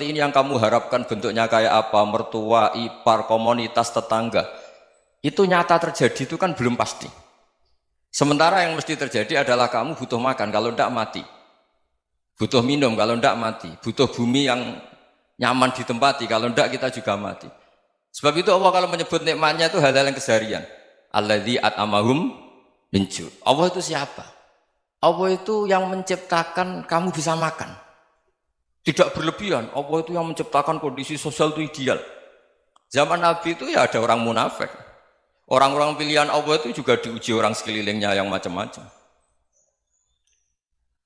seperti ini yang kamu harapkan bentuknya kayak apa, mertua, ipar, komunitas, tetangga, itu nyata terjadi itu kan belum pasti. Sementara yang mesti terjadi adalah kamu butuh makan, kalau tidak mati. Butuh minum, kalau tidak mati. Butuh bumi yang nyaman ditempati, kalau tidak kita juga mati. Sebab itu Allah kalau menyebut nikmatnya itu hal-hal yang keseharian. Alladzi at'amahum min ju'. Allah itu siapa? Allah itu yang menciptakan kamu bisa makan. Tidak berlebihan. Allah itu yang menciptakan kondisi sosial itu ideal. Zaman Nabi itu ya ada orang munafik. Orang-orang pilihan Allah itu juga diuji orang sekelilingnya yang macam-macam.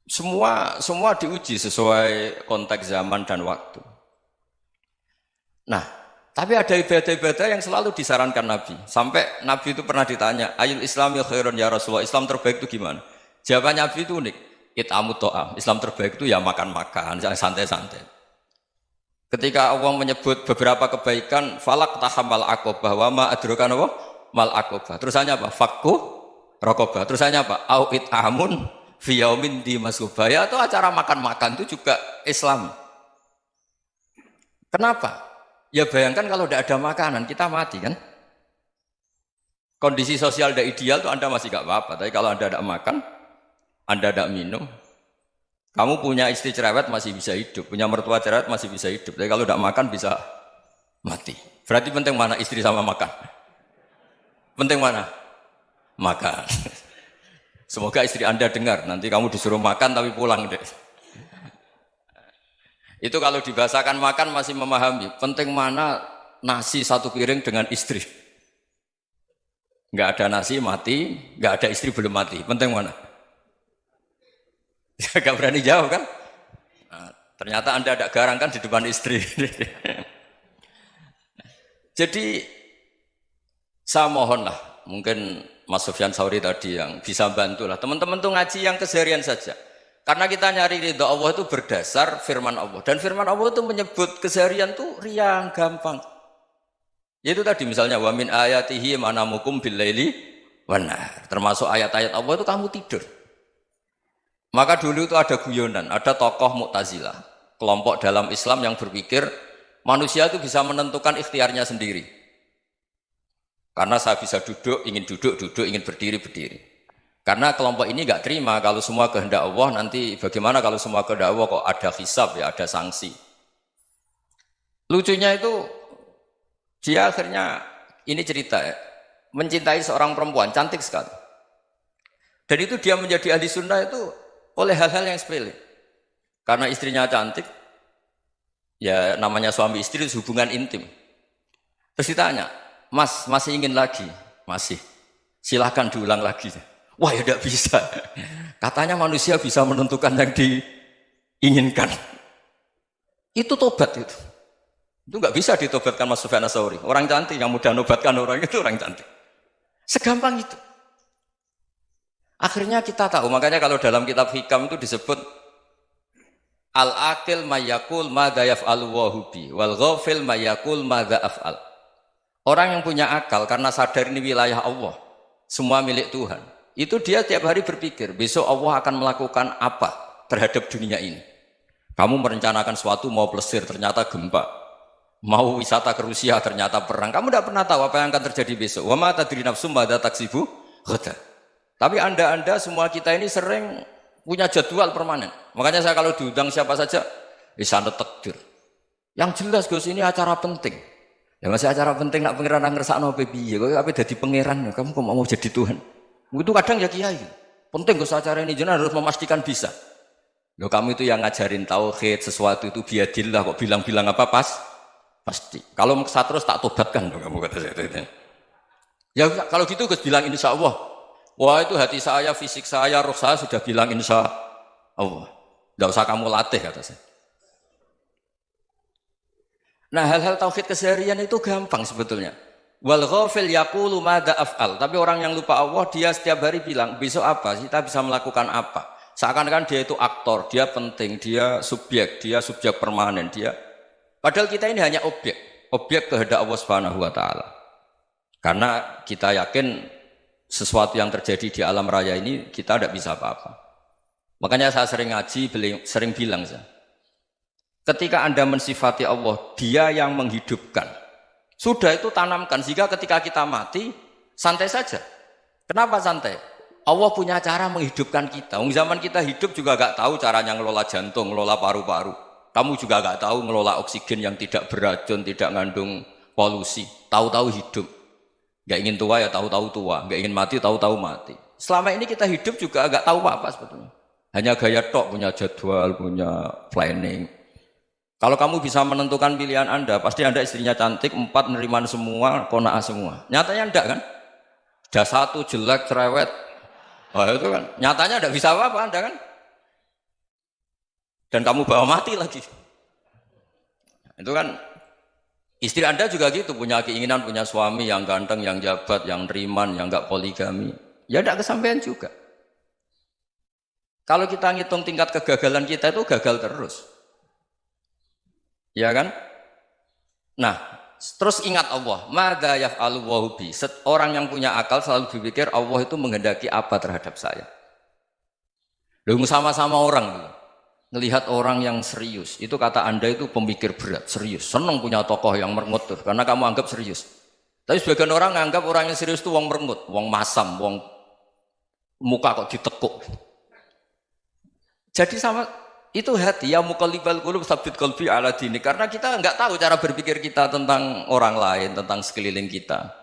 Semua diuji sesuai konteks zaman dan waktu. Nah, tapi ada ibadah-ibadah yang selalu disarankan Nabi. Sampai Nabi itu pernah ditanya, ayul islami khairun ya Rasulullah, Islam terbaik itu gimana? Jawaban Nabi itu unik. It'amut to'am. Islam terbaik itu ya makan-makan, santai-santai. Ketika Allah menyebut beberapa kebaikan, falak tahamal aqobah, wa ma adrokan apa? Mal aqobah. Terusannya apa? Fakku rokobah. Terusannya apa? Au it'amun fiyaumin di masubaya, atau acara makan-makan itu juga Islam. Kenapa? Ya bayangkan kalau tidak ada makanan, kita mati kan? Kondisi sosial tidak ideal itu Anda masih gak apa-apa, tapi kalau Anda tidak makan, Anda tidak minum, kamu punya istri cerewet masih bisa hidup, punya mertua cerewet masih bisa hidup, tapi kalau tidak makan bisa mati. Berarti penting mana istri sama makan? Penting mana? Makan. Semoga istri Anda dengar, nanti kamu disuruh makan tapi pulang deh. Itu kalau dibahasakan makan masih memahami. Penting mana nasi satu piring dengan istri. Nggak ada nasi mati, nggak ada istri belum mati. Penting mana? Gak berani jawab kan? Nah, ternyata Anda ada garang kan di depan istri. Jadi saya mohonlah, mungkin Mas Sufyan Sauri tadi yang bisa bantulah. Teman-teman tuh ngaji yang keseharian saja. Karena kita nyari ridha Allah itu berdasar firman Allah. Dan firman Allah itu menyebut keseharian itu riang, gampang. Yaitu tadi misalnya wa min ayatihi manamukum billaili wan nahar. Termasuk ayat-ayat Allah itu kamu tidur. Maka dulu itu ada guyonan, ada tokoh Mu'tazilah, kelompok dalam Islam yang berpikir manusia itu bisa menentukan ikhtiarnya sendiri. Karena saya bisa duduk, ingin berdiri, berdiri. Karena kelompok ini nggak terima kalau semua kehendak Allah, nanti bagaimana kalau semua kehendak Allah kok ada hisab ya, ada sanksi. Lucunya itu dia akhirnya, ini cerita ya, mencintai seorang perempuan, cantik sekali. Dan itu dia menjadi ahli sunnah itu oleh hal-hal yang sepele. Karena istrinya cantik, ya namanya suami istri hubungan intim. Terus ditanya, Mas, masih ingin lagi? Masih. Silahkan diulang lagi. Wah ya tidak bisa. Katanya manusia bisa menentukan yang diinginkan. Itu tobat itu. Itu nggak bisa ditobatkan Mas Sufyan Ats-Tsauri. Orang cantik yang mudah nobatkan orang itu orang cantik. Segampang itu. Akhirnya kita tahu, makanya kalau dalam kitab Hikam itu disebut al-aqil mayyakul madza yaf'alu wa hubi wal ghafil mayyakul madza af'al. Orang yang punya akal karena sadar ini wilayah Allah, semua milik Tuhan. Itu dia tiap hari berpikir, besok Allah akan melakukan apa terhadap dunia ini. Kamu merencanakan sesuatu mau plesir, ternyata gempa. Mau wisata ke Rusia, ternyata perang. Kamu tidak pernah tahu apa yang akan terjadi besok. Wa ma tadri nafsum madza taksibu ghadan. Tapi anda semua kita ini sering punya jadwal permanen. Makanya saya kalau diundang siapa saja, sana takdir. Yang jelas Gus ini acara penting. Ya masih acara penting nak pangeran ngersakno piye? Kok ape dadi pangeran? Kamu kok mau jadi Tuhan? Itu kadang ya kiai. Penting Gus acara ini jenengan harus memastikan bisa. Loh kamu itu yang ngajarin tauhid, sesuatu itu biadillah kok bilang-bilang apa pasti. Kalau maksa terus tak tobatkan loh kamu kata saya. Ya kalau gitu Gus bilang insya Allah. Wah itu hati saya, fisik saya, roh saya sudah bilang insya Allah. Tidak usah kamu latih kata saya. Nah hal-hal tauhid keseharian itu gampang sebetulnya. Wal ghafil yaqulu madza af'al. Tapi orang yang lupa Allah dia setiap hari bilang besok apa? Kita bisa melakukan apa? Seakan-akan dia itu aktor, dia penting, dia subjek permanen, dia. Padahal kita ini hanya objek kehendak Allah Subhanahu wa taala. Karena kita yakin sesuatu yang terjadi di alam raya ini kita tidak bisa apa-apa. Makanya saya sering ngaji, sering bilang saya. Ketika Anda mensifati Allah, Dia yang menghidupkan. Sudah itu tanamkan, sehingga ketika kita mati, santai saja. Kenapa santai? Allah punya cara menghidupkan kita. Zaman kita hidup juga gak tahu caranya ngelola jantung, ngelola paru-paru. Kamu juga gak tahu ngelola oksigen yang tidak beracun, tidak ngandung polusi. Tahu-tahu hidup. Gak ingin tua ya tahu-tahu tua, gak ingin mati tahu-tahu mati. Selama ini kita hidup juga gak tahu apa sebetulnya. Hanya gaya tok, punya jadwal, punya planning. Kalau kamu bisa menentukan pilihan Anda, pasti Anda istrinya cantik, 4 neriman semua, kona'ah semua. Nyatanya enggak kan? Ada 1 jelek, cerewet. Wah itu kan, nyatanya enggak bisa apa-apa Anda kan? Dan kamu bawa mati lagi. Itu kan, istri Anda juga gitu, punya keinginan, punya suami yang ganteng, yang jabat, yang neriman, yang enggak poligami. Ya enggak kesampaian juga. Kalau kita ngitung tingkat kegagalan kita itu gagal terus. Ya kan? Nah, terus ingat Allah, madza yaf'alu Allahu bi. Orang yang punya akal selalu berpikir Allah itu menghendaki apa terhadap saya. Lalu sama-sama orang melihat orang yang serius, itu kata Anda itu pemikir berat, serius, senang punya tokoh yang merengut karena kamu anggap serius. Tapi sebagian orang menganggap orang yang serius itu wong merengut, wong masam, wong muka kok ditekuk. Jadi sama itu hati ya muqallibal qulub tsabbit qalbi ala dini, karena kita enggak tahu cara berpikir kita tentang orang lain, tentang sekeliling kita.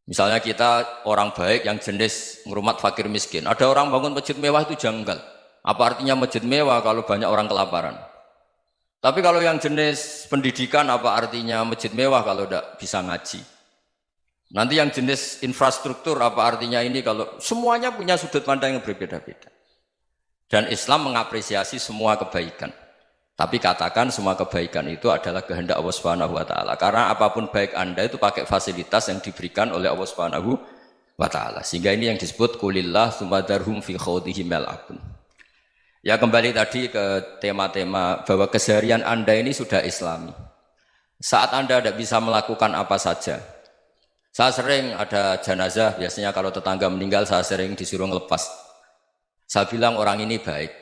Misalnya kita orang baik yang jenis ngurmat fakir miskin. Ada orang bangun masjid mewah itu janggal. Apa artinya masjid mewah kalau banyak orang kelaparan? Tapi kalau yang jenis pendidikan apa artinya masjid mewah kalau tidak bisa ngaji? Nanti yang jenis infrastruktur apa artinya ini kalau semuanya punya sudut pandang yang berbeda-beda. Dan Islam mengapresiasi semua kebaikan. Tapi katakan semua kebaikan itu adalah kehendak Allah Subhanahu wa taala. Karena apapun baik Anda itu pakai fasilitas yang diberikan oleh Allah Subhanahu wa taala. Sehingga ini yang disebut qulillah tsumadarhum fi khawdihim yal'abun. Ya kembali tadi ke tema-tema bahwa keseharian Anda ini sudah Islami. Saat Anda tidak bisa melakukan apa saja. Saya sering ada jenazah, biasanya kalau tetangga meninggal saya sering disuruh ngelepas. Saya bilang orang ini baik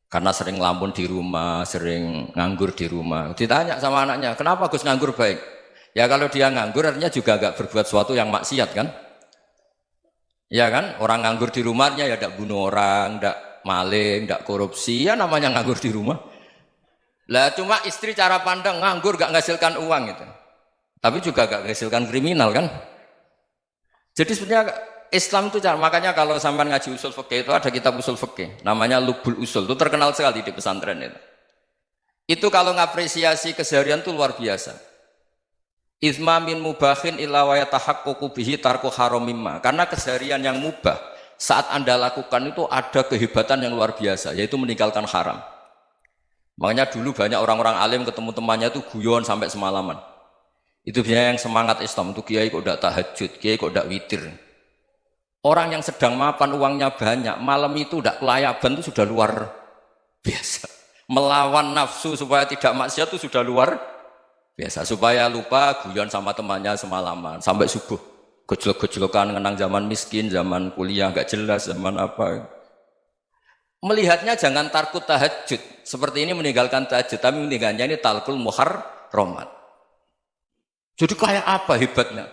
karena sering ngelamun di rumah, sering nganggur di rumah. Ditanya sama anaknya, kenapa Gus nganggur baik? Ya kalau dia nganggur artinya juga agak berbuat sesuatu yang maksiat kan? Ya kan? Orang nganggur di rumahnya ya tidak bunuh orang, tidak maling, tidak korupsi, ya namanya nganggur di rumah. Lah cuma istri cara pandang nganggur gak menghasilkan uang itu. Tapi juga gak menghasilkan kriminal kan? Jadi sebenarnya Islam itu cara, makanya kalau sampai ngaji usul fikih itu ada kitab usul fikih namanya Lubul Usul, itu terkenal sekali di pesantren itu. Itu kalau ngapresiasi keseharian itu luar biasa. Izma min mubahin illa wa yatahaqqaqu bihi tarku haramimma. Karena keseharian yang mubah saat Anda lakukan itu ada kehebatan yang luar biasa, yaitu meninggalkan haram. Makanya dulu banyak orang-orang alim ketemu temannya itu guyon sampai semalaman. Itu biasanya yang semangat Islam itu kiai kok tidak tahajud, kiai kok tidak witir. Orang yang sedang mapan uangnya banyak, malam itu tidak kelayaban itu sudah luar biasa. Melawan nafsu supaya tidak maksiat itu sudah luar biasa. Supaya lupa guyon sama temannya semalaman sampai subuh. Gejlok-gejlokan ngenang zaman miskin, zaman kuliah nggak jelas, zaman apa. Melihatnya jangan takut tahajud. Seperti ini meninggalkan tahajud, tapi meninggalkannya ini talkul muharramat. Jadi kayak apa hebatnya?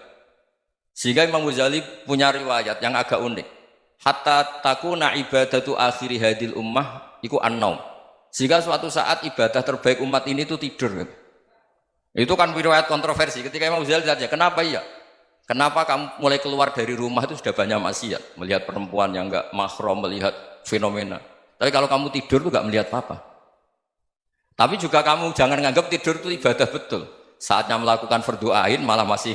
Sehingga Imam Ghazali punya riwayat yang agak unik. Hatta takuna ibadatu akhiri hadil ummah iku an-naum. Sehingga suatu saat ibadah terbaik umat ini itu tidur. Itu kan riwayat kontroversi. Ketika Imam Ghazali tanya, kenapa iya? Kenapa kamu mulai keluar dari rumah itu sudah banyak maksiat? Melihat perempuan yang enggak mahram, melihat fenomena. Tapi kalau kamu tidur itu enggak melihat apa-apa. Tapi juga kamu jangan menganggap tidur itu ibadah betul. Saatnya melakukan fardhu ain malah masih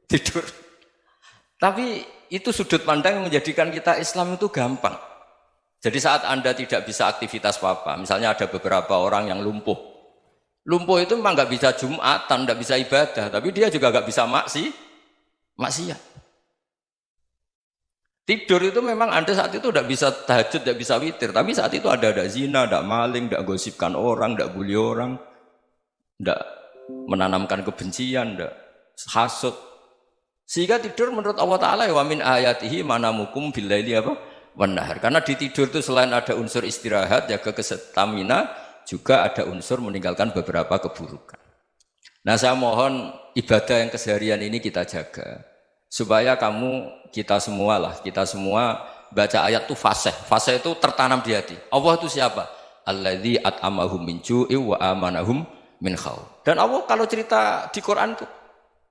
tidur. Tapi itu sudut pandang yang menjadikan kita Islam itu gampang. Jadi saat Anda tidak bisa aktivitas apa-apa, misalnya ada beberapa orang yang lumpuh. Lumpuh itu memang nggak bisa Jumatan, nggak bisa ibadah, tapi dia juga nggak bisa maksiat. Tidur itu memang Anda saat itu tidak bisa tahajud, tidak bisa witir, tapi saat itu ada zina, ada maling, tidak gosipkan orang, tidak bully orang, tidak menanamkan kebencian, tidak hasud. Sehingga tidur menurut Allah Ta'ala wa min ayatihi manamukum billaili apa? Wan nahar. Karena di tidur itu selain ada unsur istirahat, jaga kestamina, juga ada unsur meninggalkan beberapa keburukan. Nah, saya mohon ibadah yang keseharian ini kita jaga supaya kita semua baca ayat itu fasih. Fasih itu tertanam di hati. Allah itu siapa? Alladzi at'amahum min ju'i wa amanahum min khauf. Dan Allah kalau cerita di Quran itu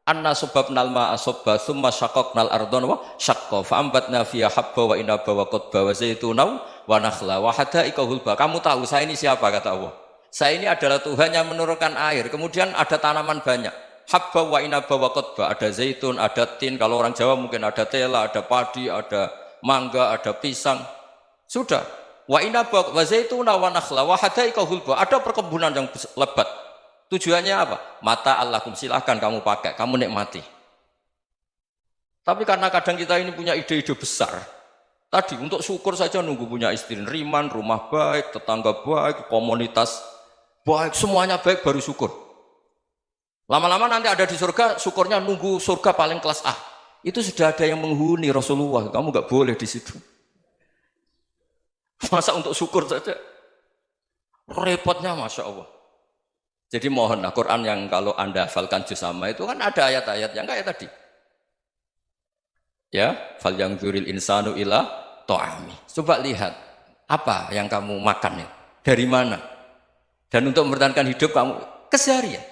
anna sababnal ma'a sabba tsumma syaqqaqnal ardha wa syaqqa fa ambatna fiha habba wa inaba wa qadba wa zaituna wa nakhla wa hada'iqa hulba. Kamu tahu saya ini siapa, kata Allah? Saya ini adalah Tuhan yang menurunkan air, kemudian ada tanaman banyak. Habba wa inaba wa qadba, ada zaitun, ada tin, kalau orang Jawa mungkin ada tela, ada padi, ada mangga, ada pisang. Sudah. Wa inaba wa zaituna wa nakhla wa hada'iqa hulba, ada perkebunan yang lebat. Tujuannya apa? Mata Allahkum, silahkan kamu pakai, kamu nikmati. Tapi karena kadang kita ini punya ide-ide besar. Tadi untuk syukur saja nunggu punya istri riman, rumah baik, tetangga baik, komunitas baik, semuanya baik baru syukur. Lama-lama nanti ada di surga, syukurnya nunggu surga paling kelas A. Itu sudah ada yang menghuni Rasulullah, kamu nggak boleh di situ. Masa untuk syukur saja? Repotnya Masya Allah. Jadi mohonlah Quran yang kalau Anda hafalkan juz amma itu kan ada ayat-ayat yang kayak tadi. Ya, fal yang dzuril insanu ila ta'ami. Coba lihat apa yang kamu makan ya? Dari mana? Dan untuk mempertahankan hidup kamu keseharian.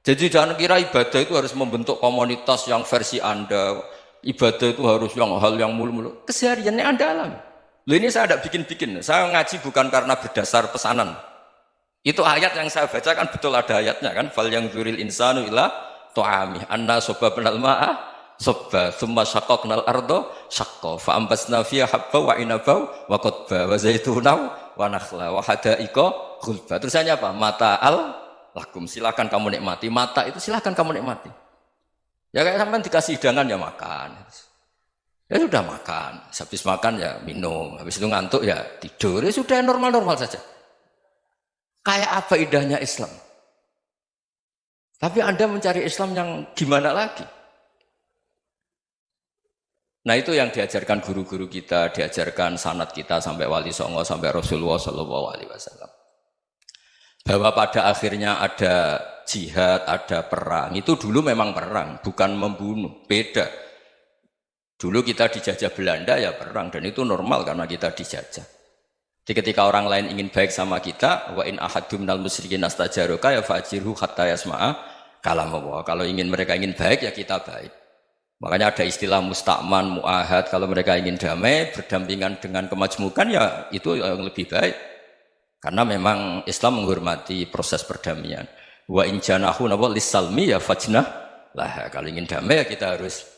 Jadi jangan kira ibadah itu harus membentuk komunitas yang versi Anda. Ibadah itu harus hal yang mulu-mulu. Kesehariannya Anda alami. Loh, ini saya tidak bikin-bikin. Saya ngaji bukan karena berdasar pesanan. Itu ayat yang saya baca kan betul ada ayatnya kan. Fal yang dzuril insanu ila ta'ami. Anna sababnal ma'a sabba tsumma syaqqaqnal ardha syaqqa fa ambasna fiha habba wa inaba wa qadba wa zaituna wa nakhla wa hada'iqa ghulba. Terusannya apa? Mata'al lakum, silakan kamu nikmati. Mata itu silakan kamu nikmati. Ya kayak sampean dikasih hidangan ya makan. Ya sudah makan, habis makan ya minum, habis itu ngantuk ya tidur. Ya sudah normal-normal saja. Kayak apa indahnya Islam? Tapi Anda mencari Islam yang gimana lagi? Nah, itu yang diajarkan guru-guru kita, diajarkan sanad kita sampai Wali Songo, sampai Rasulullah SAW. Bahwa pada akhirnya ada jihad, ada perang. Itu dulu memang perang, bukan membunuh. Beda. Dulu kita dijajah Belanda ya perang, dan itu normal karena kita dijajah. Jadi ketika orang lain ingin baik sama kita, wa in ahadum minal musyrikin astajaruka ya fa'jirhu hatta yasma'a kalam Allah. Kalau mereka ingin baik ya kita baik. Makanya ada istilah musta'man, mu'ahad. Kalau mereka ingin damai, berdampingan dengan kemajmukan ya itu yang lebih baik. Karena memang Islam menghormati proses perdamaian. Wa in janahu lis-salmi ya fajnah lah. Kalau ingin damai ya kita harus